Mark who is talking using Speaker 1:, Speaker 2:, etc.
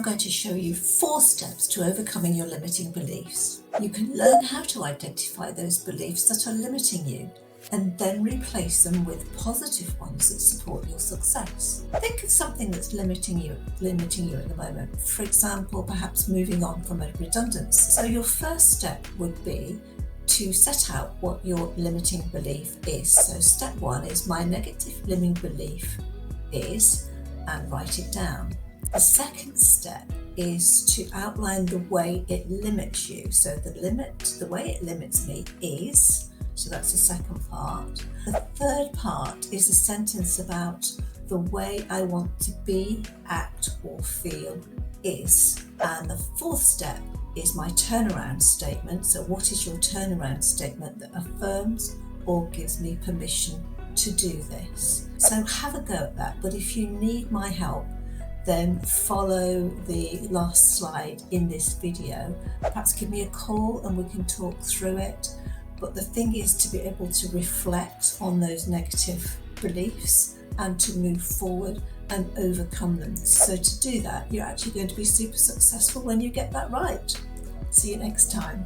Speaker 1: going to show you 4 steps to overcoming your limiting beliefs. You can learn how to identify those beliefs that are limiting you and then replace them with positive ones that support your success. Think of something that's limiting you at the moment. For example, perhaps moving on from a redundancy. So your first step would be to set out what your limiting belief is. So step 1 is my negative limiting belief is, and write it down. The second step is to outline the way it limits you. So the way it limits me is, so that's the second part. The third part is a sentence about the way I want to be, act or feel is. And the fourth step is my turnaround statement. So what is your turnaround statement that affirms or gives me permission to do this? So have a go at that, but if you need my help, then follow the last slide in this video. Perhaps give me a call and we can talk through it. But the thing is to be able to reflect on those negative beliefs and to move forward and overcome them. So to do that, you're actually going to be super successful when you get that right. See you next time.